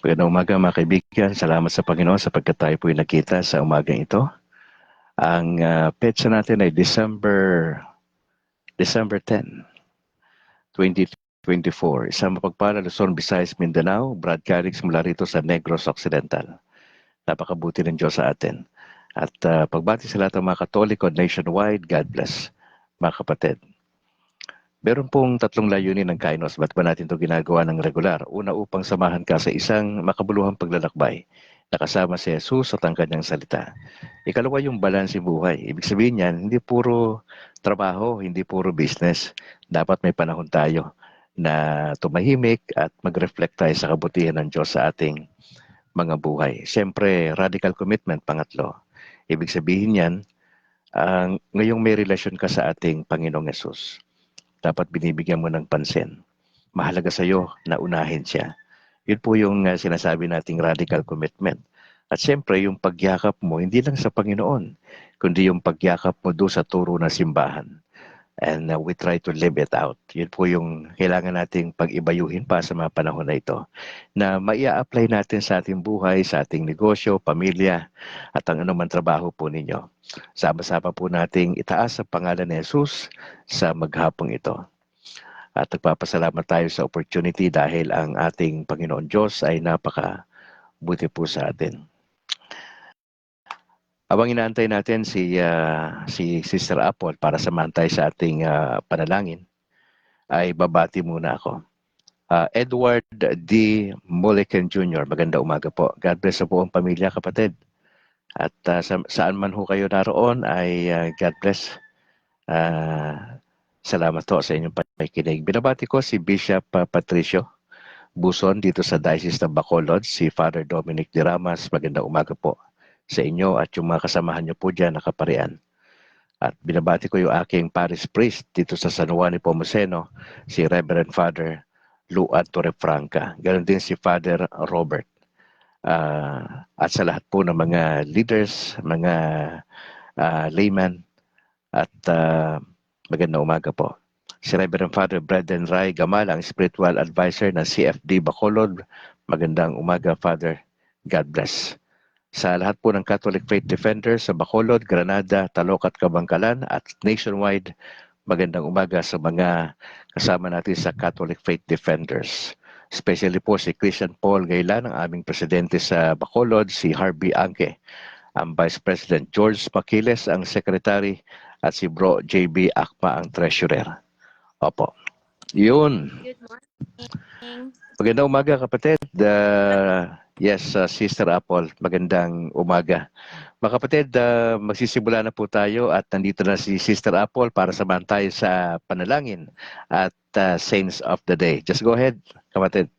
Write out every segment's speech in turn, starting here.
Magandang umaga mga kaibigan. Salamat sa Panginoon sapagkat tayo po'y nakita sa umagang ito. Ang petsa natin ay December 10, 2024. Isang mapagpala Luzon, Visayas, Mindanao, broadcasting mula rito sa Negros Occidental. Napakabuti ng Diyos sa atin. At pagbati sa lahat ng mga Katoliko nationwide, God bless. Mga kapatid, meron pong tatlong layunin ng Kainos. Ba't ba natin ito ginagawa ng regular? Una, upang samahan ka sa isang makabuluhang paglalakbay na kasama si Jesus at ang kanyang salita. Ikalawa, yung balanse buhay. Ibig sabihin yan, hindi puro trabaho, hindi puro business. Dapat may panahon tayo na tumahimik at mag-reflect tayo sa kabutihan ng Diyos sa ating mga buhay. Siyempre, radical commitment, pangatlo. Ibig sabihin yan, ngayong may relasyon ka sa ating Panginoong Yesus, dapat binibigyan mo ng pansin. Mahalaga sa iyo na unahin siya. Yun po yung sinasabi nating radical commitment. At siyempre, yung pagyakap mo, hindi lang sa Panginoon, kundi yung pagyakap mo doon sa turo ng simbahan. And we try to live it out. Yun po yung kailangan nating pag-ibayuhin pa sa mga panahon na ito, na maia-apply natin sa ating buhay, sa ating negosyo, pamilya, at ang anumang trabaho po ninyo. Sama-sama po nating itaas ang pangalan ni Jesus sa maghapong ito. At nagpapasalamat tayo sa opportunity dahil ang ating Panginoon Diyos ay napakabuti po sa atin. Habang inaantay natin si Sister Apple para samahan tayo sa ating panalangin, ay babati muna ako. Edward D. Mulliken Jr., maganda umaga po. God bless sa buong pamilya, kapatid. At saan man ho kayo naroon ay God bless. Salamat po sa inyong pakikinig. Binabati ko si Bishop Patricio Buson dito sa Diocese ng Bacolod, si Father Dominic de Ramas. Magandang umaga po sa inyo at yung mga kasamahan nyo po dyan nakaparian. At binabati ko yung aking parish priest dito sa San Juan Nepomuceno, si Reverend Father Luan Torrefranca. Ganon din si Father Robert. At sa lahat po ng mga leaders, mga layman, at magandang umaga po. Si Reverend Father Brendan Ray Gamal, ang spiritual advisor ng CFD Bacolod. Magandang umaga, Father. God bless. Sa lahat po ng Catholic Faith Defenders sa Bacolod, Granada, Talocat, Kabangkalan at nationwide, magandang umaga sa mga kasama natin sa Catholic Faith Defenders. Especially po si Christian Paul Gaylan, ang aming presidente sa Bacolod, si Harvey Angke, ang Vice President George Maquiles, ang Secretary, at si Bro JB Akma, ang Treasurer. Opo. Yun. Good morning. Magandang umaga, kapatid. Yes, Sister Apple, magandang umaga. Mga kapatid, magsisimula na po tayo at nandito na si Sister Apple para samahan tayo sa panalangin at Saints of the Day. Just go ahead, kapatid.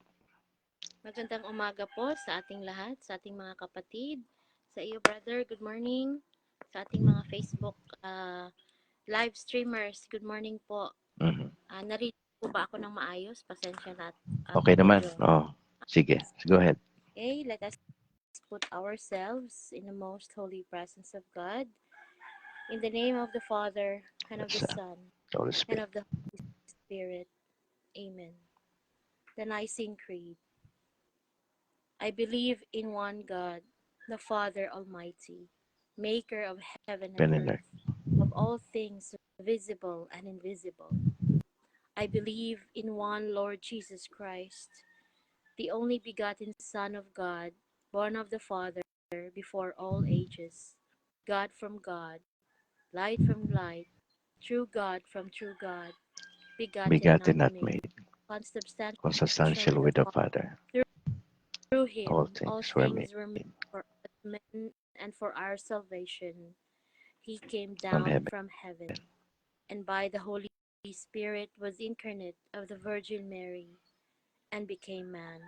Magandang umaga po sa ating lahat, sa ating mga kapatid, sa iyo brother, good morning. Sa ating mga Facebook live streamers, good morning po. Narinig po ba ako ng maayos? Pasensya na. Okay naman. Sige, go ahead. Okay, let us put ourselves in the most holy presence of God. In the name of the Father, and of the Son, and of the Holy Spirit. Amen. The Nicene Creed. I believe in one God, the Father Almighty, maker of heaven and earth, of all things visible and invisible. I believe in one Lord Jesus Christ, the only begotten Son of God, born of the Father before all ages, God from God, light from light, true God from true God, begotten not made, consubstantial with the Father. Through him all things were made for men and for our salvation. He came down from heaven, and by the Holy Spirit was incarnate of the Virgin Mary, and became man.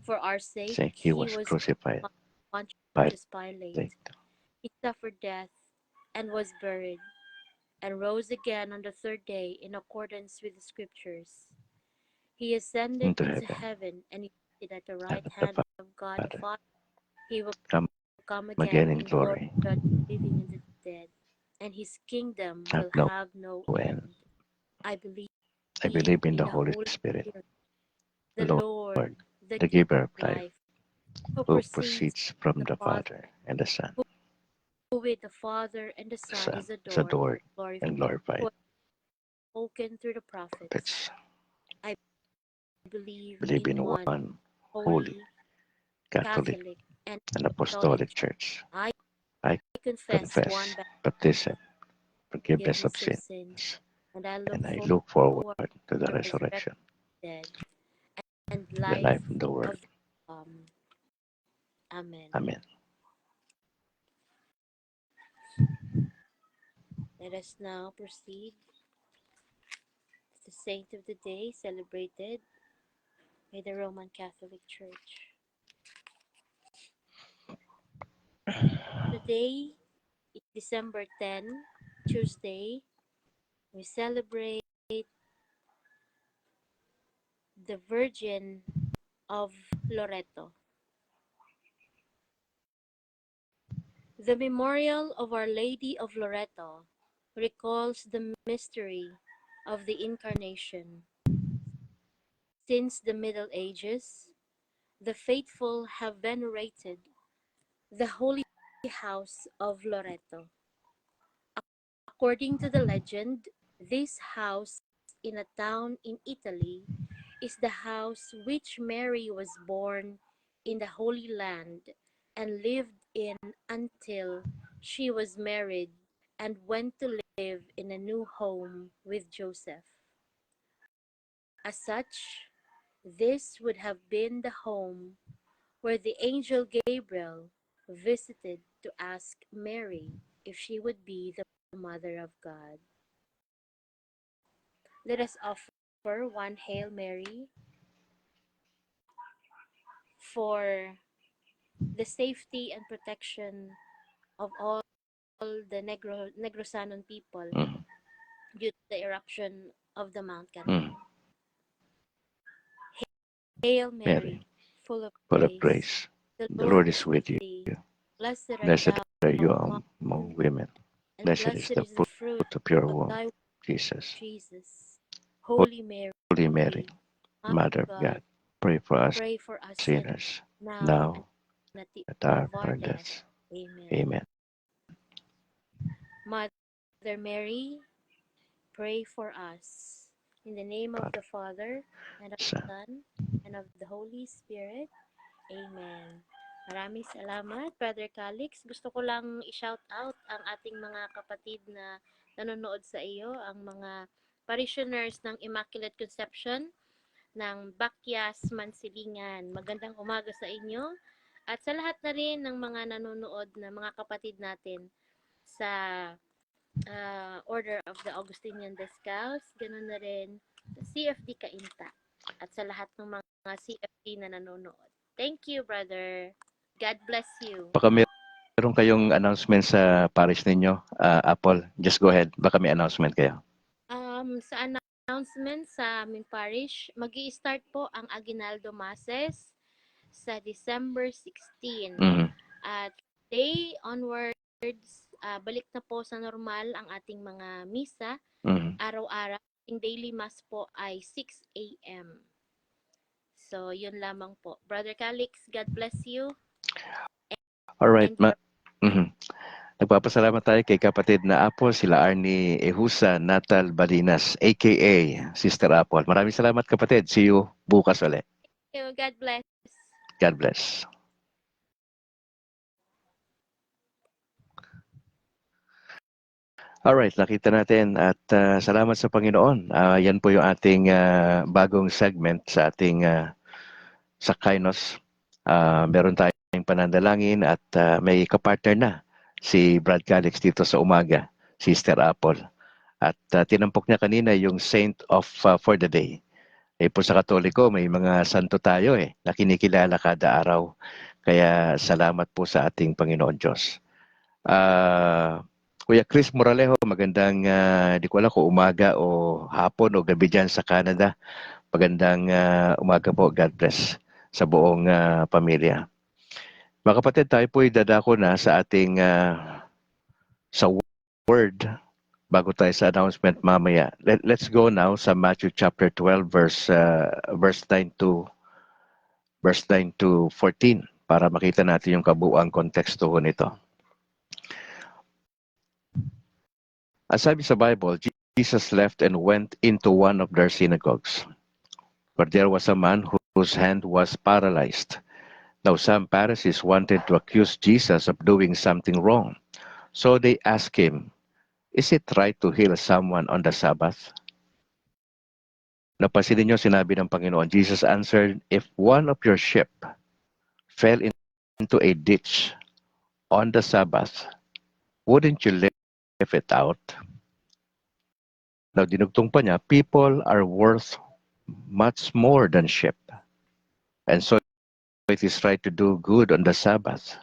For our sake he was crucified by Pontius Pilate. He suffered death and was buried, and rose again on the third day in accordance with the Scriptures. He ascended into heaven, and is at the right hand of God the Father. He will come again in glory, judge the living and the dead, and his kingdom will have no end. I believe in the Holy Spirit, the Lord, the giver of life, who who proceeds proceeds from the the Father, Father and the Son, who with the Father and the the Son Son is is adored, adored glorified, and who glorified. has spoken through the prophets. Prophets I believe believe in in one one holy, holy, Catholic, Catholic, and and apostolic Apostolic church. Church. I I confess one confess baptism, forgiveness forgiveness of of sins, sins, and I and I look look forward forward to the to the resurrection resurrection, of the dead and the life life of the world. of the Amen. Amen. Let us now proceed to the saint of the day celebrated by the Roman Catholic Church. Today is December 10, Tuesday. We celebrate the Virgin of Loreto. The memorial of Our Lady of Loreto recalls the mystery of the Incarnation. Since the Middle Ages, the faithful have venerated the holy house of Loreto. According to the legend, this house in a town in Italy is the house which Mary was born in the Holy Land and lived in until she was married and went to live in a new home with Joseph. As such, this would have been the home where the angel Gabriel visited to ask Mary if she would be the Mother of God. Let us offer one Hail Mary for the safety and protection of all the Negrosanon people due to the eruption of the Mount Canton. Hail Mary, full of grace, Grace, the the Lord Lord is is with with you. thee. Blessed art Blessed thou are you among among women, women. and Blessed is blessed the is the fruit fruit of your of womb, thy womb, Jesus. Jesus. Holy Mary, Holy Mary, Mother Mother of of God, God, pray for us pray for us sinners, sinners, now and now at the at hour our of our death. death. Amen. Amen. Mother Mary, pray for us. In the name of Father, the Father, and of the Son. Son, and of the Holy Spirit. Amen. Maraming salamat, Brother Calix. Gusto ko lang i-shout out ang ating mga kapatid na nanonood sa iyo, ang mga parishioners ng Immaculate Conception ng Bakyas, Mansilingan. Magandang umaga sa inyo. At sa lahat na rin ng mga nanonood na mga kapatid natin sa Order of the Augustinian Descalz, ganun na rin CFD Kainta, at sa lahat ng mga CFD na nanonood. Thank you, brother. God bless you. Baka meron kayong announcement sa parish ninyo, Apple. Just go ahead. Baka may announcement kayo. Sa announcement sa aming parish, mag-i-start po ang Aguinaldo Masses sa December 16. At day onwards, balik na po sa normal ang ating mga misa. Araw-araw, ang daily mass po ay 6 a.m. So, yun lamang po. Brother Calix, God bless you. Alright. Nagpapasalamat tayo kay kapatid na Apple, sila Arnie Ehusa Natal Balinas, aka Sister Apple. Maraming salamat kapatid. See you bukas ulit. Thank you. God bless. God bless. Alright, nakita natin at salamat sa Panginoon. Yan po yung ating bagong segment sa ating sa Kainos. Meron tayong panandalangin at may kapartner na si Brad Calix dito sa umaga, Sister Apple. At tinampok niya kanina yung Saint of for the Day. Po sa Katoliko, may mga santo tayo na kinikilala kada araw. Kaya salamat po sa ating Panginoon Diyos. Kuya Chris Moralejo, magandang, di ko alam kung umaga o hapon o gabi dyan sa Canada. Magandang umaga po. God bless sa buong pamilya. Mga kapatid, tayo po'y dadako na sa ating sa word bago tayo sa announcement mamaya. Let's go now sa Matthew chapter 12 verse 9 to verse 9 to 14 para makita natin yung kabuuang konteksto nito. Ang sabi sa Bible, Jesus left and went into one of their synagogues, where there was a man whose hand was paralyzed. Now some Pharisees wanted to accuse Jesus of doing something wrong. So they asked him, "Is it right to heal someone on the Sabbath?" Napansin niyo, sinabi ng Panginoon, Jesus answered, "If one of your sheep fell into a ditch on the Sabbath, wouldn't you lift it out?" Now, dinugtong pa niya, people are worth much more than sheep. And so it is right to do good on the Sabbath.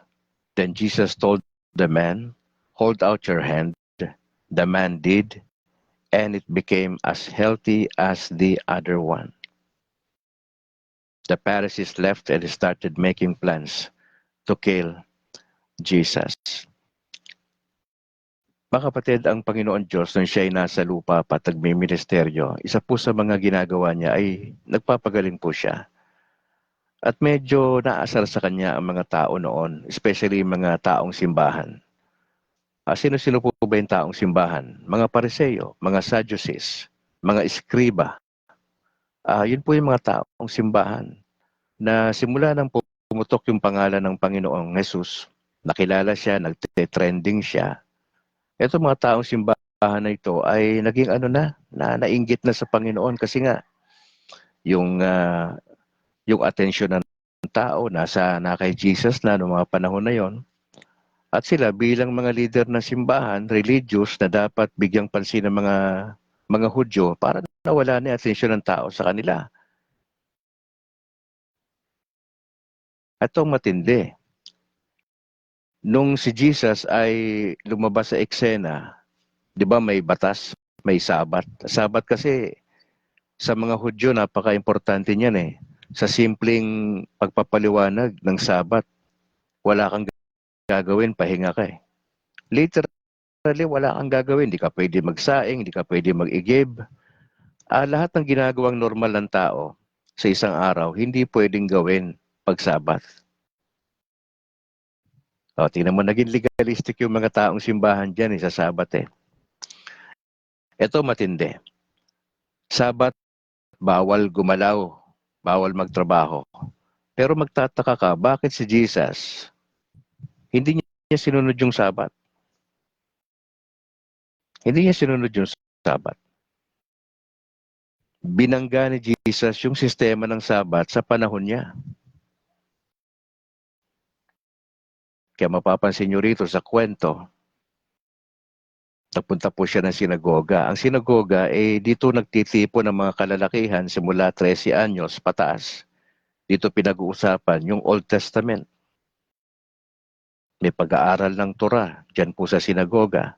Then Jesus told the man, "Hold out your hand." The man did, and it became as healthy as the other one. The Pharisees left and started making plans to kill Jesus. Mga kapatid, ang Panginoon Diyos nung siya ay nasa lupa pa at nagmiministeryo, isa po sa mga ginagawa niya ay nagpapagaling po siya. At medyo naasar sa kanya ang mga tao noon, especially mga taong simbahan. Sino-sino po ba yung taong simbahan? Mga Pariseo, mga Sadducees, mga Eskriba. Yun po yung mga taong simbahan na simula nang pumutok yung pangalan ng Panginoong Jesus, nakilala siya, nagte-trending siya. Ito mga taong simbahan na ito ay naging nainggit na sa Panginoon kasi nga yung atensyon ng tao na kay Jesus na noong mga panahon na yon. At sila bilang mga leader ng simbahan, religious na dapat bigyang pansin ng mga Hudyo para nawala na yung atensyon ng tao sa kanila. At itong matindi. Nung si Jesus ay lumabas sa eksena, di ba may batas, may sabat. Sabat kasi sa mga Hudyo napaka-importante niyan eh. Sa simpleng pagpapaliwanag ng sabat, wala kang gagawin, pahinga ka eh. Literally, wala kang gagawin. Hindi ka pwede magsaing, hindi ka pwede mag-igib. Lahat ng ginagawang normal ng tao sa isang araw, hindi pwedeng gawin pag sabat. Tingnan mo, naging legalistic yung mga taong simbahan dyan sa sabat eh. Ito matindi. Sabat, bawal gumalaw, bawal magtrabaho. Pero magtataka ka, bakit si Jesus, hindi niya sinunod yung sabat? Hindi niya sinunod yung sabat. Binangga ni Jesus yung sistema ng sabat sa panahon niya. Kaya mapapansin nyo rito sa kwento, nagpunta po siya ng sinagoga. Ang sinagoga, dito nagtitipo ng mga kalalakihan simula 13 anyos pataas. Dito pinag-uusapan yung Old Testament. May pag-aaral ng Torah, dyan po sa sinagoga.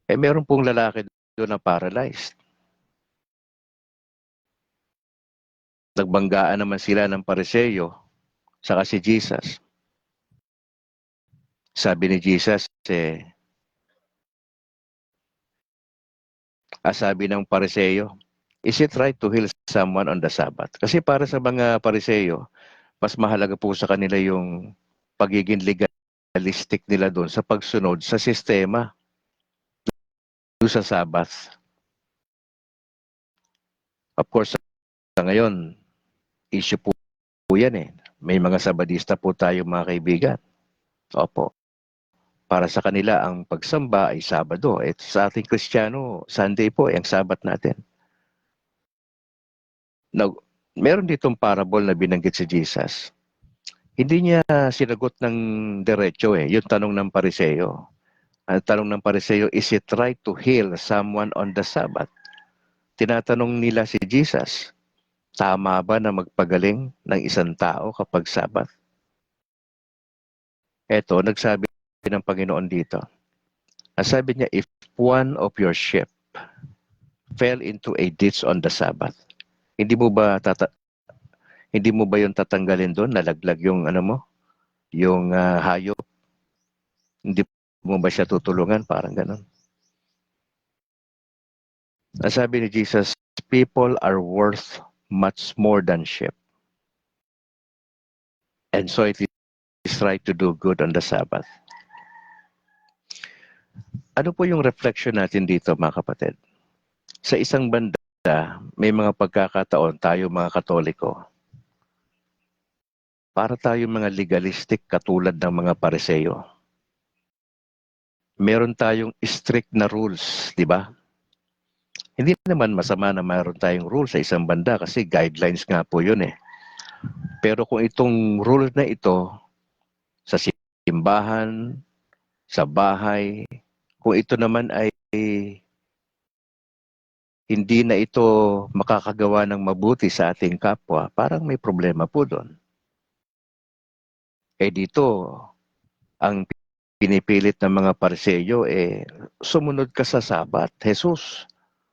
Meron pong lalaki doon na paralyzed. Nagbanggaan naman sila ng Pariseo, saka si Jesus. Sabi ni Jesus, sabi ng Pariseo, "Is it right to heal someone on the Sabbath?" Kasi para sa mga Pariseo, mas mahalaga po sa kanila yung pagiging legalistic nila doon sa pagsunod sa sistema doon sa Sabbath. Of course, sa ngayon, issue po yan eh. May mga Sabadista po tayo mga kaibigan. Opo. Para sa kanila, ang pagsamba ay Sabado. Sa ating Kristiyano, Sunday po ay ang Sabat natin. Now, meron ditong parable na binanggit si Jesus. Hindi niya sinagot ng diretso yung tanong ng Pariseo. Ang tanong ng Pariseo, is it right to heal someone on the Sabbath? Tinatanong nila si Jesus, tama ba na magpagaling ng isang tao kapag Sabbath? Eto, nagsabi ng Panginoon dito. Ang sabi niya, if one of your sheep fell into a ditch on the Sabbath, hindi mo ba yung tatanggalin doon, nalaglag yung yung hayop? Hindi mo ba siya tutulungan? Parang ganon. Ang sabi ni Jesus, people are worth much more than sheep. And so it is right to do good on the Sabbath. Ano po yung reflection natin dito, mga kapatid? Sa isang banda, may mga pagkakataon tayo mga Katoliko, para tayo mga legalistic katulad ng mga Pariseo. Meron tayong strict na rules, di ba? Hindi naman masama na mayroon tayong rules sa isang banda kasi guidelines nga po yun eh. Pero kung itong rule na ito sa simbahan, sa bahay, kung ito naman ay hindi na ito makakagawa ng mabuti sa ating kapwa, parang may problema po doon. Eh dito, ang pinipilit ng mga Pariseo sumunod ka sa Sabat. Jesus,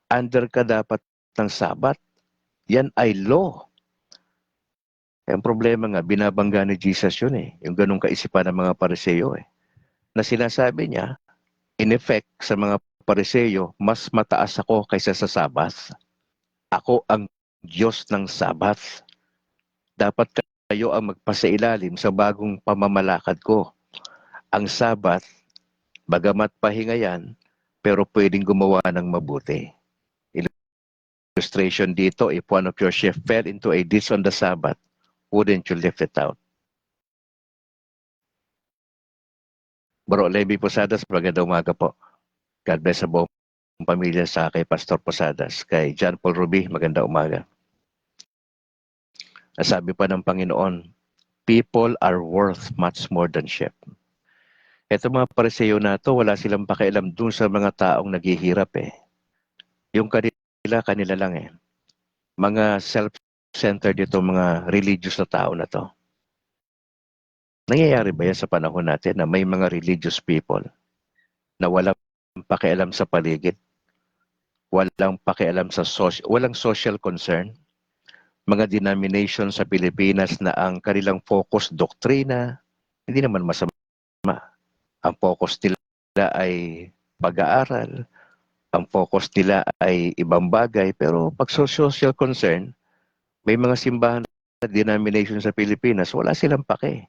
under ka dapat ng Sabat. Yan ay law. Ang problema nga, binabangga ni Jesus yun eh. Yung ganung kaisipan ng mga Pariseo eh. Na sinasabi niya, in effect, sa mga Pariseo, mas mataas ako kaysa sa Sabat. Ako ang Diyos ng Sabat. Dapat kayo ang magpasailalim sa bagong pamamalakad ko. Ang Sabat, bagamat pahinga yan, pero pwedeng gumawa ng mabuti. Illustration dito, if one of your sheep fell into a ditch on the Sabbath, wouldn't you lift it out? Bro Levi Posadas, magandang umaga po. God bless sa buong pamilya sa kay Pastor Posadas. Kay John Paul Ruby, magandang umaga. Sabi pa ng Panginoon, people are worth much more than sheep. Ito mga Pariseo na to, wala silang pakialam dun sa mga taong naghihirap eh. Yung kanila lang eh. Mga self-centered ito, mga religious na tao na to. Nangyayari ba yan sa panahon natin na may mga religious people na walang pakialam sa paligid, walang pakialam sa walang social concern, mga denomination sa Pilipinas na ang kanilang focus doktrina, hindi naman masama. Ang focus nila ay pag-aaral, ang focus nila ay ibang bagay, pero pag social concern, may mga simbahan na denomination sa Pilipinas, wala silang pake.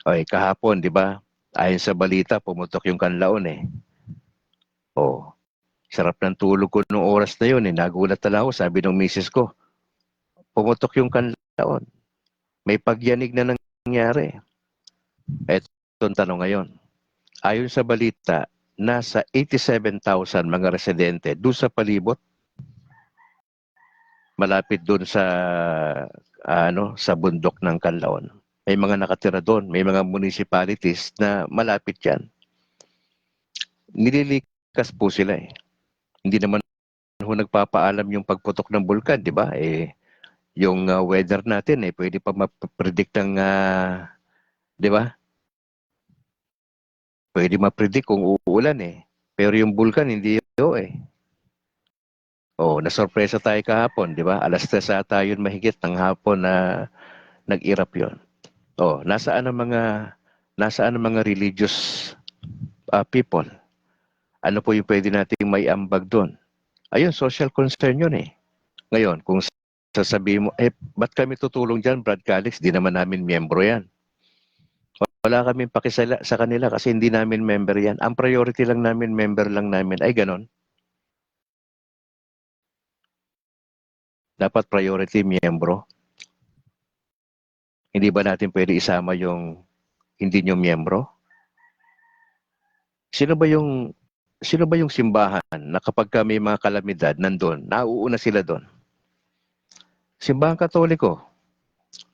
Okay, kahapon, di ba? Ayon sa balita, pumutok yung kanlaon eh. Oh, sarap ng tulog ko noong oras na yun eh. Nagulat na lang ako, sabi ng misis ko, pumutok yung kanlaon. May pagyanig na nangyari. Ito ang tanong ngayon. Ayon sa balita, nasa 87,000 mga residente doon sa palibot. Malapit doon sa sa bundok ng Canlaon. May mga nakatira doon, may mga municipalities na malapit yan. Nililikas po sila eh. Hindi naman ho nagpapaalam yung pagputok ng bulkan, di ba? Yung weather natin pwede pa ma-predict ng, di ba? Pwede ma-predict kung uulan eh. Pero yung bulkan hindi eh. Oh, nasorpresa tayo kahapon, di ba? Alas 3 tayo mahigit ng hapon na nag-irap yon. Oh, nasaan ang mga religious people? Ano po yung pwede nating may ambag doon? Ayun, social concern yun eh. Ngayon, kung sasabihin mo, ba't kami tutulong dyan, Brad Calix? Di naman namin miyembro yan. Wala kaming pakisala sa kanila kasi hindi namin member yan. Ang priority lang namin, member lang namin. Ay, ganon. Dapat priority, miyembro. Hindi ba natin pwede isama yung hindi nyo miyembro? Sino ba yung simbahan na kapag may mga kalamidad nandun, nauuna sila doon? Simbahan Katoliko,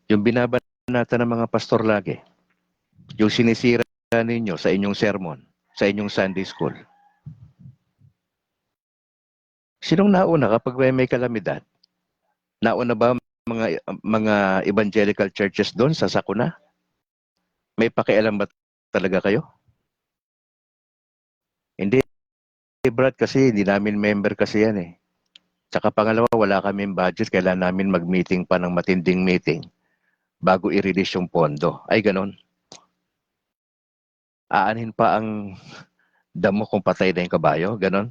yung binabanatan ng mga pastor lagi, yung sinisira ninyo sa inyong sermon, sa inyong Sunday school. Sinong nauna kapag may kalamidad? Nauna ba mga evangelical churches doon sa sakuna? May pakialam ba talaga kayo? Hindi, Brad, kasi hindi namin member kasi yan eh. Tsaka pangalawa, wala kaming budget. Kailangan namin mag-meeting pa ng matinding meeting bago i-release yung pondo. Ay, ganon. Aanhin pa ang damo kung patay na yung kabayo. Ganon.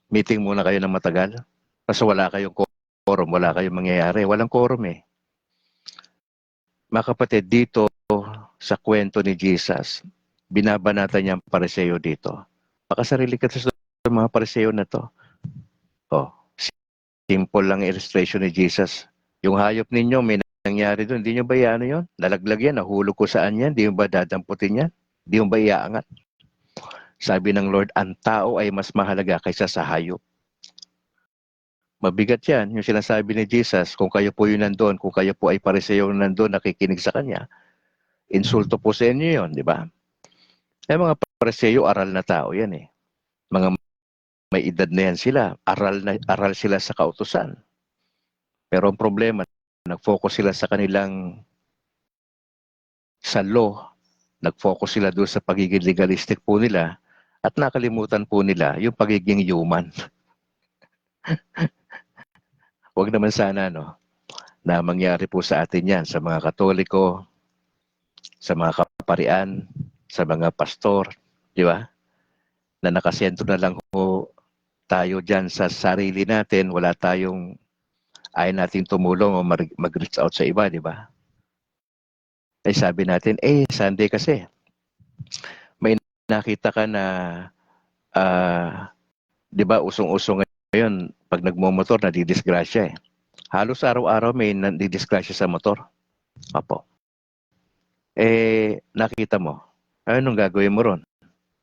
Meeting muna kayo ng matagal. Kasi wala kayong quorum, wala kayong mangyayari. Walang quorum eh. mga kapatid, dito sa kwento ni Jesus, binabanatan niya ang pariseo dito. Pakasarili ka sa mga pariseo na to. Oh, simple lang illustration ni Jesus. Yung hayop ninyo, may nangyari doon. Hindi nyo ba iano yun? Nalaglag yan, nahulog ko saan yan? Di mo ba dadamputin yan? Di mo ba iaangat? Sabi ng Lord, ang tao ay mas mahalaga kaysa sa hayop. Mabigat yan, yung sinasabi ni Jesus, kung kayo po yun nandun, kung kayo po ay pariseo nandun, nakikinig sa Kanya, insulto po sa inyo yun, di ba? Eh mga pariseo, aral na tao yan eh. Mga may edad na yan sila, aral sila sa kautusan. Pero ang problema, nag-focus sila sa kanilang sa law, nag-focus sila doon sa pagiging legalistic po nila, at nakalimutan po nila yung pagiging human. Huwag naman sana, no, na mangyari po sa atin yan, sa mga Katoliko, sa mga kaparian, sa mga pastor, di ba? Na nakasentro na lang po tayo dyan sa sarili natin, wala tayong ayaw nating tumulong o mag-reach out sa iba, di ba? Ay sabi natin, Sunday kasi, may nakita ka na, di ba, usong-usong ngayon, pag nagmumotor, nadidisgrasya eh. Halos araw-araw may nadidisgrasya sa motor. Apo. Nakita mo, anong gagawin mo ron?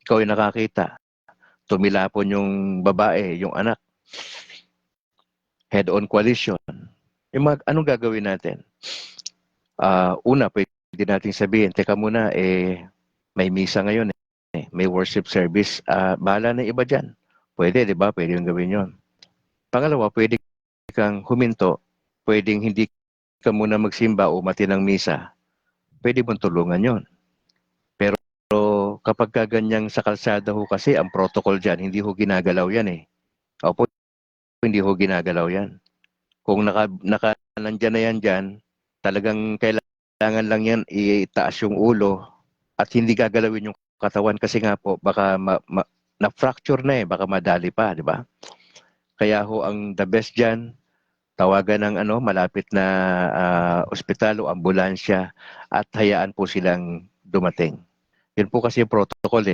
Ikaw ay nakakita. Tumilapon yung babae, yung anak. Head-on collision. Anong gagawin natin? Una, pwede natin sabihin, teka muna, may misa ngayon may worship service. Bahala na iba dyan. Pwede, di ba? Pwede yung gawin yon. Pangalawa, pwede kang huminto. Pwedeng hindi ka muna magsimba o mati ng misa. Pwede mong tulungan yon. Pero kapag ganyang sa kalsada ho kasi, ang protocol dyan, hindi ho ginagalaw yan eh. Opo, hindi ho ginagalaw yan. Kung nandyan na yan dyan, talagang kailangan lang yan itaas yung ulo at hindi gagalawin yung katawan kasi nga po baka na-fracture na baka madali pa, di ba? Kaya ho ang the best dyan, tawagan ng malapit na ospital o ambulansya at hayaan po silang dumating. Yun po kasi yung protocol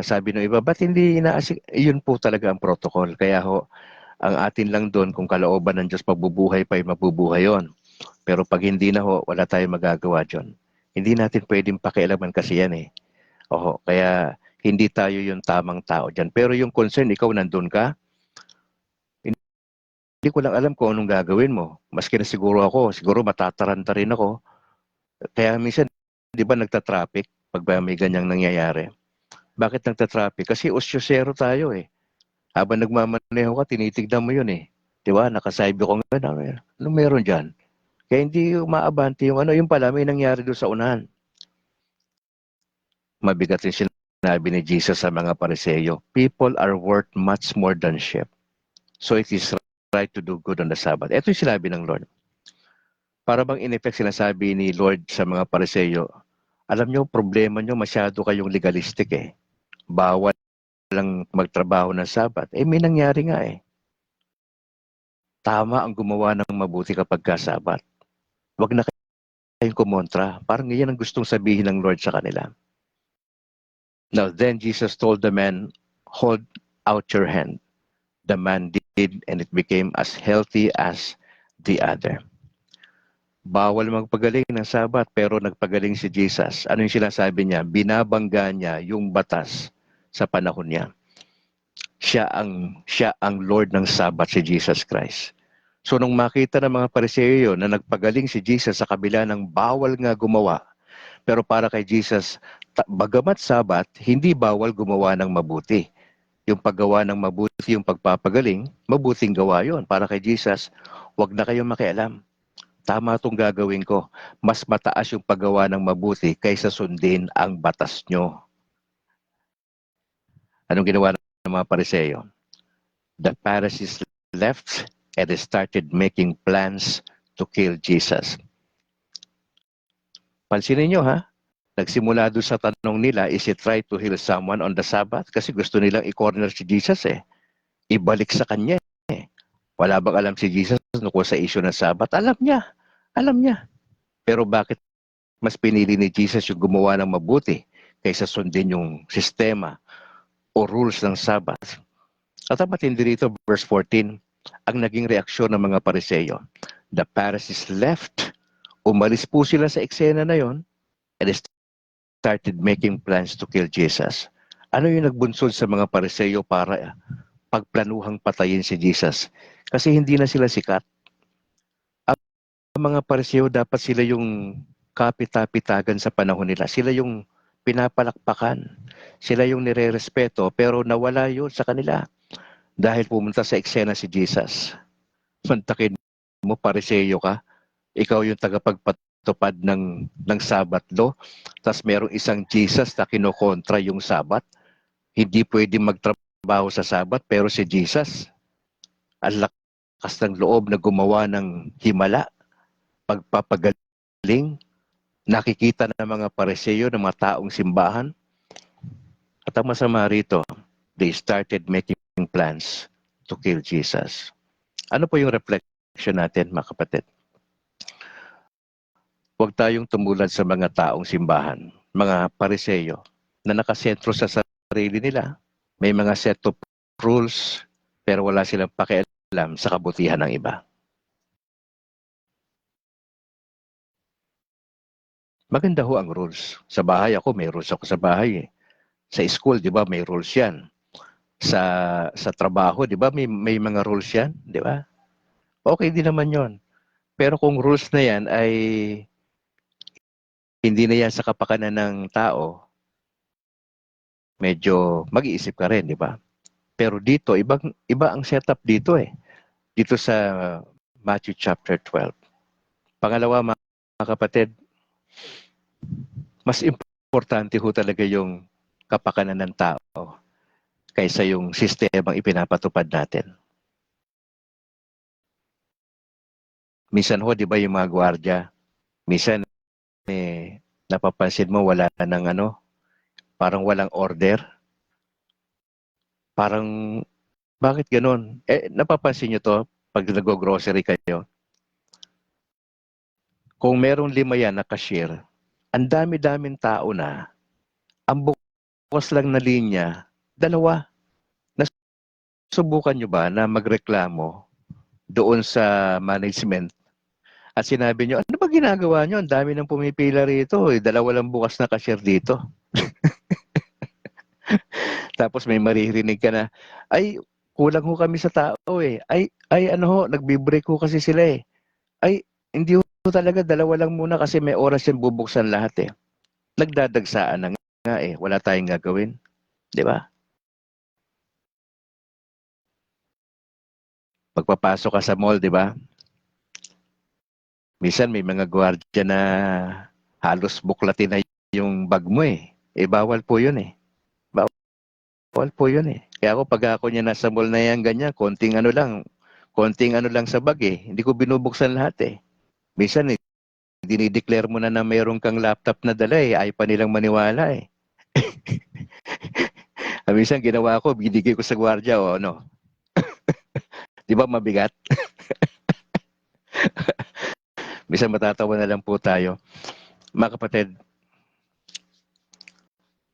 sabi ng iba, ba't hindi inaasik? Yun po talaga ang protocol. Kaya ho, ang atin lang doon, kung kalooban ng Diyos magbubuhay pa, mabubuhay yon. Pero pag hindi na ho, wala tayong magagawa dyan. Hindi natin pwedeng pakialaman kasi yan Oho, kaya hindi tayo yung tamang tao dyan. Pero yung concern, ikaw nandun ka, hindi ko lang alam kung anong gagawin mo. Maski na siguro matataranta rin ako. Kaya minsan, di ba nagta-traffic pag may ganyang nangyayari? Bakit nagta-traffic? Kasi osyosero tayo Habang nagmamaneho ka, tinitignan mo yun Di ba? Nakasaybe ko nga, ano meron dyan? Kaya hindi umaabante yung yung pala may nangyari doon sa unahan. Mabigat yung sinabi ni Jesus sa mga pariseo. People are worth much more than sheep. So it is right to do good on the Sabbath. Ito yung sinabi ng Lord. Para bang in effect sinasabi ni Lord sa mga pariseo, alam nyo, problema nyo, masyado kayong legalistic Bawal lang magtrabaho ng Sabbath. May nangyari nga Tama ang gumawa ng mabuti kapag ka-Sabbath. Huwag na kayong kumontra. Parang yan ang gustong sabihin ng Lord sa kanila. Now then Jesus told the man, hold out your hand. The man did, and it became as healthy as the other. Bawal magpagaling ng Sabat, pero nagpagaling si Jesus. Ano yung sinasabi niya? Binabangga niya yung batas sa panahon niya. Siya ang Lord ng Sabat, si Jesus Christ. So nung makita ng mga pariseo na nagpagaling si Jesus sa kabila ng bawal nga gumawa, pero para kay Jesus, bagamat Sabat, hindi bawal gumawa ng mabuti. Yung paggawa ng mabuti, yung pagpapagaling, mabuting gawa yon. Para kay Jesus, wag na kayong makialam. Tama itong gagawin ko. Mas mataas yung paggawa ng mabuti kaysa sundin ang batas nyo. Anong ginawa ng mga pariseo? The Pharisees left and they started making plans to kill Jesus. Pansinin nyo Nagsimula doon sa tanong nila, is it right to heal someone on the Sabbath? Kasi gusto nilang i-corner si Jesus Ibalik sa kanya Wala bang alam si Jesus tungkol sa issue ng Sabbath? Alam niya. Pero bakit Mas pinili ni Jesus yung gumawa ng mabuti kaysa sundin yung sistema o rules ng Sabbath. At ang matindi rito, verse 14, ang naging reaksyon ng mga Pariseyo. The Pharisees left, umalis po sila sa eksena na yon, and started making plans to kill Jesus. Ano yung nagbunsod sa mga Pariseyo para pagplanuhang patayin si Jesus? Kasi hindi na sila sikat. Ang mga Pariseo dapat sila yung kapita-pitagan sa panahon nila. Sila yung pinapalakpakan. Sila yung nire-respeto pero nawala yun sa kanila dahil pumunta sa eksena si Jesus. Mantakin mo, Pariseo ka. Ikaw yung tagapagpatupad ng Sabbath law. Tapos merong isang Jesus na kinokontra yung Sabbath. Hindi pwede magtrabaho sa Sabbath pero si Jesus, ang lakas ng loob na gumawa ng himala, pagpapagaling, nakikita ng mga Pariseo, ng mga taong simbahan. At ang masama rito, they started making plans to kill Jesus. Ano po yung reflection natin, mga kapatid? Huwag tayong tumulad sa mga taong simbahan, mga Pariseo, na nakasentro sa sarili nila. May mga set of rules, pero wala silang pakialam sa kabutihan ng iba. Maganda ho ang rules. Sa bahay ako, may rules ako sa bahay. Sa school, di ba, may rules yan. Sa trabaho, di ba, may mga rules yan, di ba? Okay din naman yon. Pero kung rules na yan ay hindi na yan sa kapakanan ng tao, medyo mag-iisip ka rin, di ba? Pero dito, iba ang setup dito eh. Dito sa Matthew chapter 12. Pangalawa, mga kapatid, mas importante ho talaga yung kapakanan ng tao kaysa yung sistemang ipinapatupad natin. Minsan ho, di ba yung mga gwardiya, minsan napapansin mo wala ng parang walang order. Parang, bakit ganun? Napapansin nyo to pag nag-grocery kayo. Kung merong 5 yan na cashier, ang dami-daming tao na, ang bukas lang na linya, 2. Nasubukan nyo ba na magreklamo doon sa management at sinabi nyo, ano ba ginagawa nyo? Ang dami nang pumipila rito. 2 lang bukas na cashier dito. Tapos may maririnig ka na, ay, kulang ho kami sa tao eh. Ay ano ho, nagbi-break ho kasi sila eh. Ay, hindi ho talaga, 2 lang muna kasi may oras yung bubuksan lahat eh. Nagdadagsaan na nga eh, wala tayong gagawin. Di ba? Pagpapasok ka sa mall, di ba? Minsan may mga gwardiya na halos buklatin na yung bag mo eh. Bawal po yun eh. Bawal po yun eh. Kaya ako pag ako niya nasa mall na yan, ganyan, konting ano lang sa bag eh. Hindi ko binubuksan lahat eh. Minsan eh, dinideclare mo na mayroon kang laptop na dala eh. Ay pa nilang maniwala eh. Minsan ginawa ko, binigay ko sa gwardiya o ano. Di ba mabigat? Minsan matatawa na lang po tayo. Mga kapatid,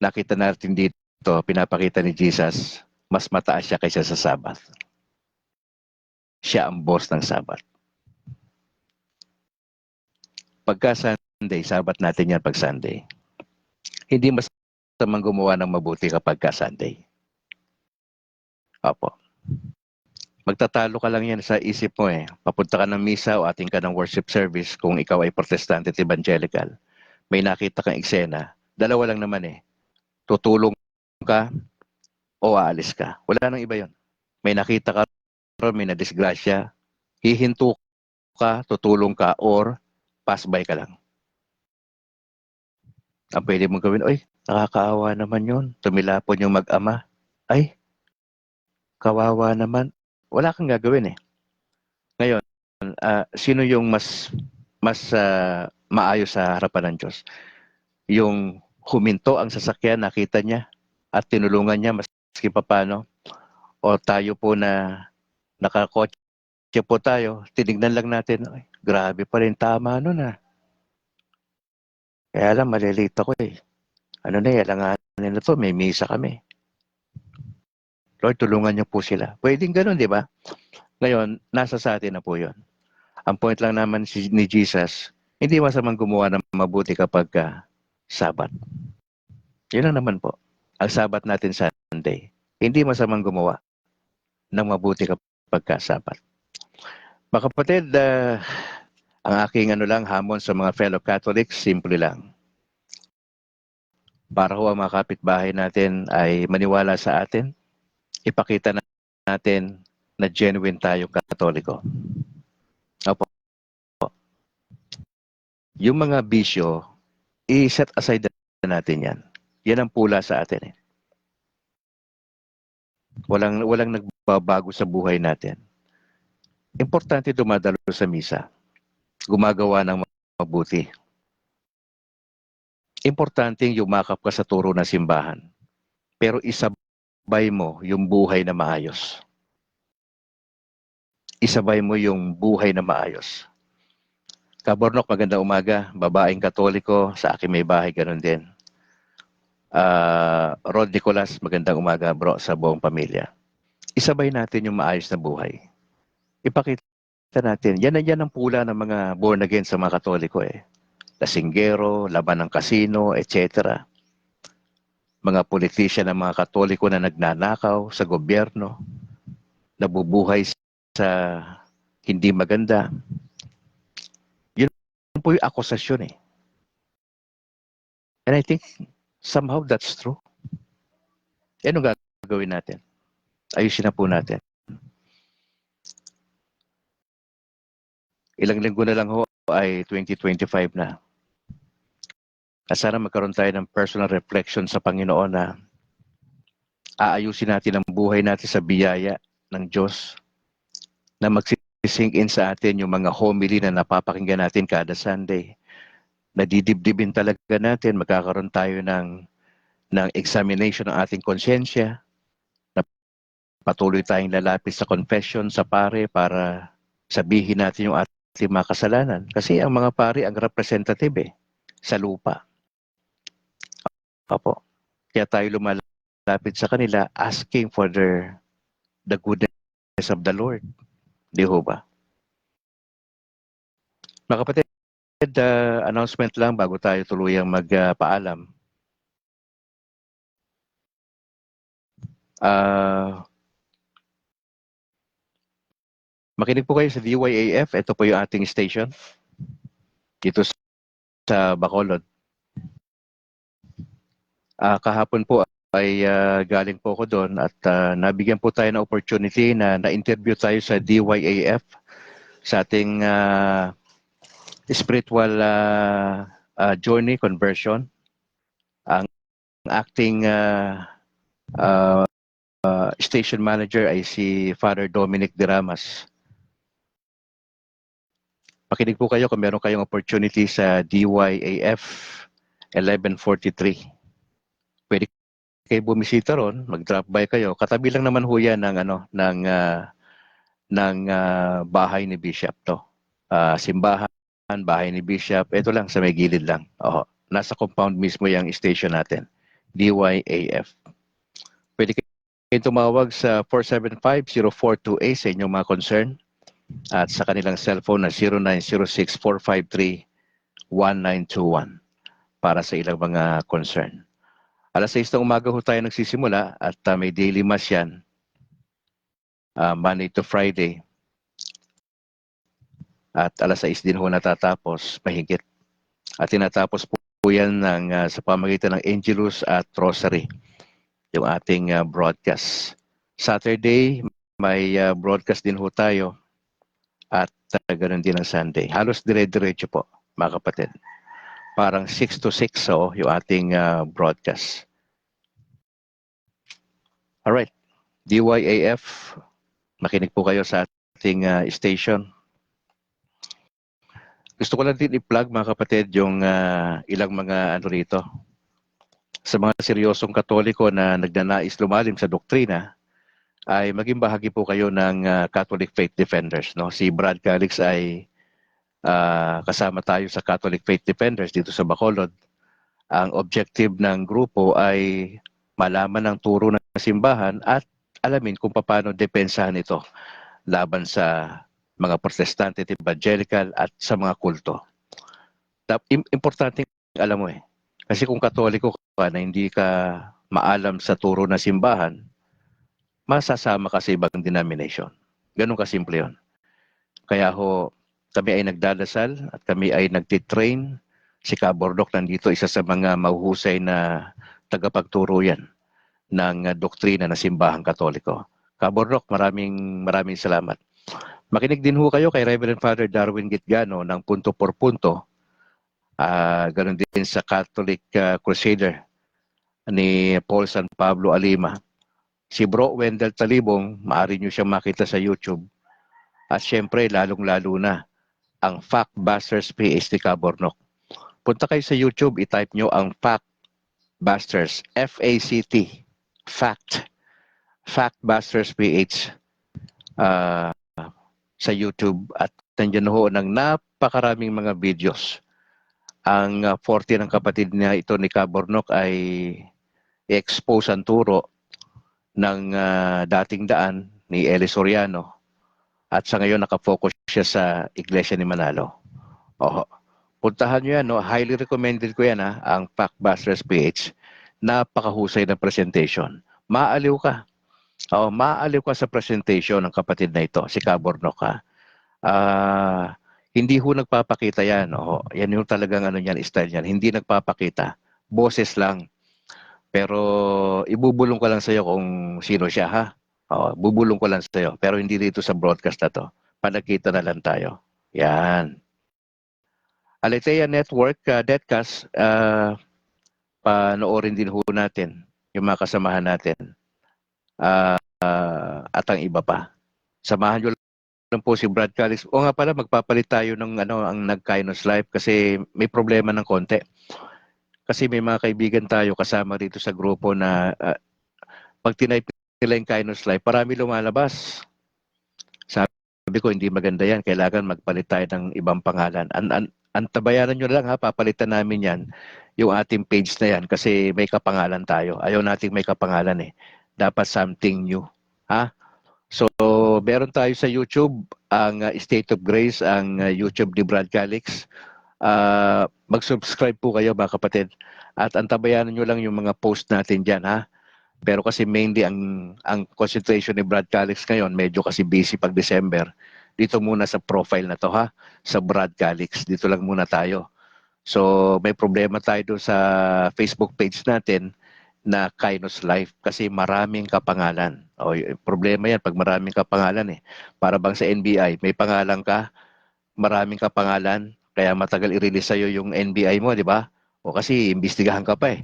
nakita natin dito, pinapakita ni Jesus, mas mataas siya kaysa sa Sabbath. Siya ang boss ng Sabbath. Pagka Sunday, Sabbath natin yan pag Sunday. Hindi mas tamang gumawa ng mabuti kapag ka Sunday. Opo. Magtatalo ka lang yan sa isip mo eh. Papunta ka ng misa o ating ka ng worship service kung ikaw ay protestante at evangelical. May nakita kang eksena. 2 lang naman eh. Tutulong ka o aalis ka. Wala nang iba yon. May nakita ka ron, may nadisgrasya. Hihinto ka, tutulong ka, or pass by ka lang. Ang pwede mong gawin, oy, nakakaawa naman yun. Tumilapon yung mag-ama. Ay, kawawa naman. Wala kang gagawin eh. Ngayon, sino yung mas maayos sa harapan ng Diyos? Yung huminto ang sasakyan, nakita niya, at tinulungan niya maski papano, o tayo po na nakakotse po tayo, tinignan lang natin, ay, grabe pa rin tama nun ah. Kaya lang, malilate ako eh. Ano na eh, alanganin na to, may misa kami. Lord, tulungan niyo po sila. Pwedeng ganun, di ba? Ngayon, nasa sa atin na po yun. Ang point lang naman ni Jesus, hindi masamang gumawa ng mabuti kapag Sabat. Yun lang naman po. Ang Sabat natin Sunday. Hindi masamang gumawa ng mabuti kapag Sabat. Mga kapatid, ang aking hamon sa mga fellow Catholics, simple lang. Para ho ang mga kapitbahay natin ay maniwala sa atin, ipakita natin na genuine tayong Katoliko. Opo. Yung mga bisyo, i-set aside na natin yan. Yan ang pula sa atin eh. Walang nagbabago sa buhay natin. Importante dumadalo sa misa. Gumagawa ng mabuti. Importante yumakap ka sa turo ng simbahan. Pero isabay mo yung buhay na maayos. Isabay mo yung buhay na maayos. Kabornok, magandang umaga. Babaeng Katoliko, sa akin may bahay, ganun din. Rod Nicolas, magandang umaga bro sa buong pamilya. Isabay natin yung maayos na buhay. Ipakita natin. Yan ang pula ng mga born again sa mga Katoliko eh. Lasinggero, laban ng kasino, etc. Mga politician ng mga Katoliko na nagnanakaw sa gobyerno, nabubuhay sa hindi maganda. Yun po yung akusasyon eh. And I think somehow that's true. Yan ang gagawin natin. Ayusin na po natin. Ilang linggo na lang ho ay 2025 na. At sana magkaroon tayo ng personal reflection sa Panginoon na aayusin natin ang buhay natin sa biyaya ng Diyos, na magsisink in sa atin yung mga homily na napapakinggan natin kada Sunday. Nadidibdibin talaga natin, magkakaroon tayo ng examination ng ating konsyensya, na patuloy tayong lalapit sa confession sa pare para sabihin natin yung ating mga kasalanan. Kasi ang mga pare ang representative sa lupa. Opo. Kaya tayo lumalapit sa kanila asking for the goodness of the Lord. Di ho ba? Mga kapatid, announcement lang bago tayo tuluyang magpaalam. Makinig po kayo sa DYAF. Ito po yung ating station dito sa Bacolod. Kahapon po ay galing po ako doon at nabigyan po tayo ng opportunity na na-interview tayo sa DYAF sa ating spiritual journey conversion. Ang acting station manager ay si Father Dominic Diramas. Makinig po kayo kung meron kayong opportunity sa DYAF 1143. Pwede kayo bumisita ron, mag-drop by kayo. Katabi lang naman ho yan ng bahay ni Bishop to. Simbahan, bahay ni Bishop, ito lang sa may gilid lang. Nasa compound mismo yung station natin, DYAF. Pwede kayo tumawag sa 475-0428 sa inyong mga concern at sa kanilang cellphone na 0906-453-1921 para sa ilang mga concern. Alas 6 ng umaga ho tayo nagsisimula at may daily mass yan, Monday to Friday. At alas 6 din ho natatapos, mahigit. At tinatapos po yan sa pamagitan ng Angelus at Rosary, yung ating broadcast. Saturday, may broadcast din ho tayo at ganoon din ang Sunday. Halos dire-diretso po, mga kapatid. Parang 6 to 6 yung ating broadcast. Alright, DYAF, makinig po kayo sa ating station. Gusto ko lang din i-plug, mga kapatid, yung ilang mga rito. Sa mga seryosong Katoliko na nagnanais lumalim sa doktrina, ay maging bahagi po kayo ng Catholic Faith Defenders. No? Si Brad Calix ay kasama tayo sa Catholic Faith Defenders dito sa Bacolod. Ang objective ng grupo ay malaman ang turo ng simbahan at alamin kung paano depensahan ito laban sa mga protestante, evangelical at sa mga kulto. Importante alam mo kasi kung Katoliko ka na hindi ka maalam sa turo ng simbahan, masasama ka sa ibang denomination. Ganun kasimple yun. Kaya kami ay nagdadasal at kami ay nagtitrain. Si Kabordok nandito, isa sa mga mahuhusay na tagapagturo yan ng doktrina ng simbahang Katoliko. Kabordok, maraming salamat. Makinig din kayo kay Reverend Father Darwin Gitgano ng Punto por Punto. Ganon din sa Catholic Crusader ni Paul San Pablo Alima. Si Bro Wendell Talibong, maaari nyo siyang makita sa YouTube. At syempre, lalong-lalo na ang Factbusters PH ni Kabordok. Punta kayo sa YouTube, i-type nyo ang Factbusters, F-A-C-T, Factbusters PH sa YouTube at nandiyan ng napakaraming mga videos. Ang 40 ng kapatid niya ito ni Kabordok ay i-expose ang turo ng dating daan ni Eli Soriano at sa ngayon nakafocus siya sa Iglesia ni Manalo. Puntahan nyo yan, highly recommended ko yan ang Factbusters PH. Napakahusay ng presentation. Maaliw ka. Maaliw ka sa presentation ng kapatid na ito, si Kabordok hindi nagpapakita yan. Yan yung talagang style yan. Hindi nagpapakita. Boses lang. Pero ibubulong ko lang sa iyo kung sino siya bubulong ko lang sa iyo. Pero hindi dito sa broadcast na to. Panagkita na lang tayo. Yan. Aletheia Network, Detcast, panoorin din natin yung mga kasamahan natin. At ang iba pa. Samahan nyo lang po si Brad Calix. O nga pala, magpapalit tayo ng ang nag-Kainos Live kasi may problema ng konti. Kasi may mga kaibigan tayo kasama dito sa grupo na pag tinype nila yung Kainos Live, parami lumalabas. Sabi ko, hindi maganda yan. Kailangan magpalit tayo ng ibang pangalan. Antabayanan nyo lang papalitan namin yan, yung ating page na yan kasi may kapangalan tayo. Ayaw nating may kapangalan Dapat something new. So, meron tayo sa YouTube, ang State of Grace, ang YouTube ni Brad Calix. Mag-subscribe po kayo mga kapatid. At antabayanan nyo lang yung mga post natin dyan Pero kasi mainly ang concentration ni Brad Calix ngayon, medyo kasi busy pag December. Dito muna sa profile na to sa Brad Calix. Dito lang muna tayo. So may problema tayo doon sa Facebook page natin na Kainos Live kasi maraming kapangalan. Problema yan pag maraming kapangalan Para bang sa NBI, may pangalan ka, maraming kapangalan, kaya matagal i-release sa'yo yung NBI mo, di ba? O kasi imbestigahan ka pa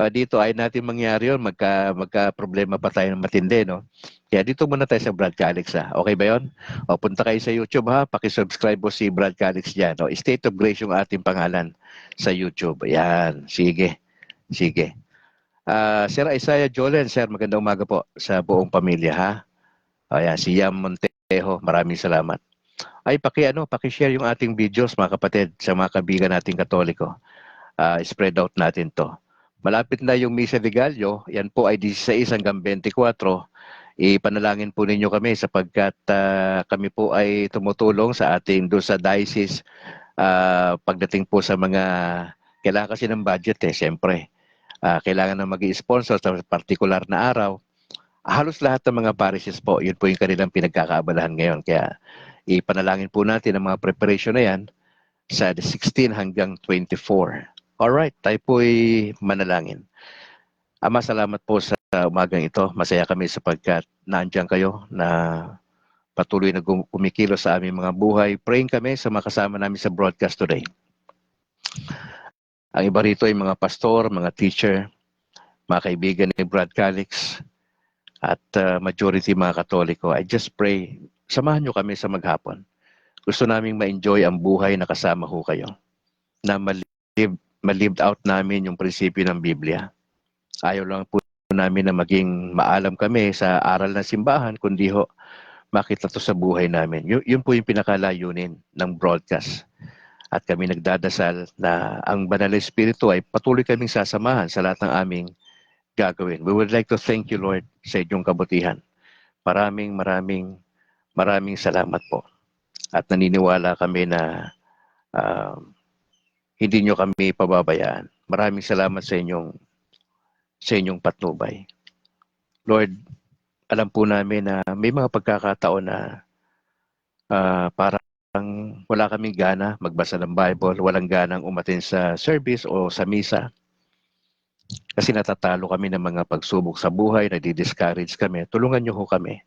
Dito ay natin mangyari yun, magka-problema pa tayo ng matindi, no? Kaya dito muna tayo sa Brad Calix, Okay ba yun? Punta kayo sa YouTube, Pakisubscribe po si Brad Calix dyan. State of Grace yung ating pangalan sa YouTube. Ayan, sige. Sir Isaiah Jolen, sir, magandang umaga po sa buong pamilya, Ayan, si Yam Montejo, maraming salamat. Ay, paki-share yung ating videos, mga kapatid, sa mga kaibigan nating Katoliko. Spread out natin to. Malapit na yung Misa de Gallo, yan po ay 16 hanggang 24. Ipanalangin po ninyo kami sapagkat kami po ay tumutulong sa ating doon sa diocese pagdating po sa mga kailangan kasi ng budget siyempre. Kailangan na mag-i-sponsor sa particular na araw. Halos lahat ng mga parishes po, yun po yung kanilang pinagkakaabalahan ngayon. Kaya ipanalangin po natin ang mga preparation na yan sa 16 hanggang 24. Alright, tayo po'y manalangin. Ama, salamat po sa umagang ito. Masaya kami sapagkat nandiyan kayo na patuloy na kumikilos sa aming mga buhay. Praying kami sa mga kasama namin sa broadcast today. Ang iba rito ay mga pastor, mga teacher, mga kaibigan ni Brad Calix, at majority mga Katoliko. I just pray, samahan nyo kami sa maghapon. Gusto naming ma-enjoy ang buhay na kasama ho kayo. Na ma-lived out namin yung prinsipyo ng Biblia. Ayaw lang po namin na maging maalam kami sa aral ng simbahan, kundi makita to sa buhay namin. Yun po yung pinakalayunin ng broadcast. At kami nagdadasal na ang Banal na Espiritu ay patuloy kaming sasamahan sa lahat ng aming gagawin. We would like to thank you, Lord, sa inyong kabutihan. Maraming, maraming, maraming salamat po. At naniniwala kami na hindi nyo kami pababayaan. Maraming salamat sa inyong patnubay. Lord, alam po namin na may mga pagkakataon na parang wala kaming gana magbasa ng Bible, walang ganang umatin sa service o sa misa. Kasi natatalo kami ng mga pagsubok sa buhay, nadi-discourage kami. Tulungan niyo ho kami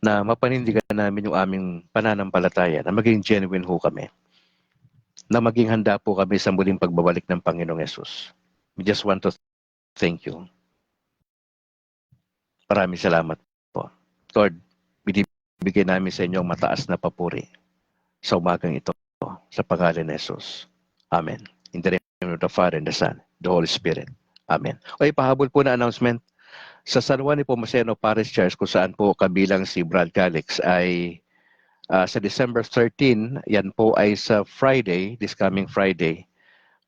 na mapanindigan namin yung aming pananampalataya, na maging genuine ho kami, na maging handa po kami sa muling pagbabalik ng Panginoong Yesus. We just want to thank you. Maraming salamat po. Lord, binibigay namin sa inyo ang mataas na papuri sa umagang ito sa pangalan ni Jesus. Amen. In the name of the Father, and the Son, the Holy Spirit. Amen. O ipahabol po na announcement. Sa San Juan Nepomuceno Parish Church, kung saan po kabilang si Brad Calix, ay sa December 13, yan po ay sa Friday, this coming Friday,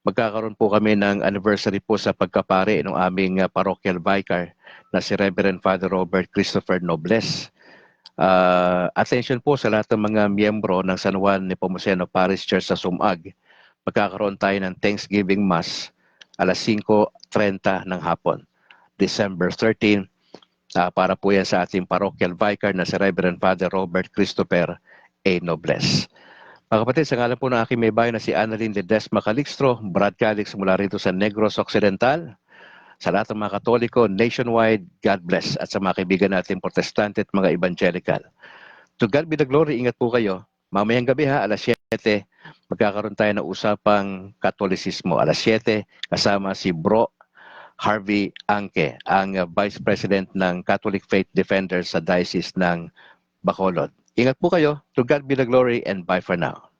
magkakaroon po kami ng anniversary po sa pagkapare ng aming parochial vicar na si Reverend Father Robert Christopher Nobles. Attention po sa lahat ng mga miyembro ng San Juan Nepomuceno Parish Church sa Sumag. Magkakaroon tayo ng Thanksgiving Mass alas 5:30 ng hapon. December 13, para po yan sa ating parochial vicar na si Reverend Father Robert Christopher A. Nobles. Mga kapatid, sa ngalan po ng aking may bayan na si Annalyn Ledesma Calixtro, Brad Calix mula rito sa Negros Occidental, sa lahat ng mga Katoliko nationwide, God bless. At sa mga kaibigan natin Protestante at mga Evangelical. To God be the glory, ingat po kayo. Mamayang gabi ha, alas 7, magkakaroon tayo ng usapang Katolisismo. Alas 7, kasama si Bro Harvey Angke, ang Vice President ng Catholic Faith Defenders sa Diocese ng Bacolod. Ingat po kayo. To God be the glory and bye for now.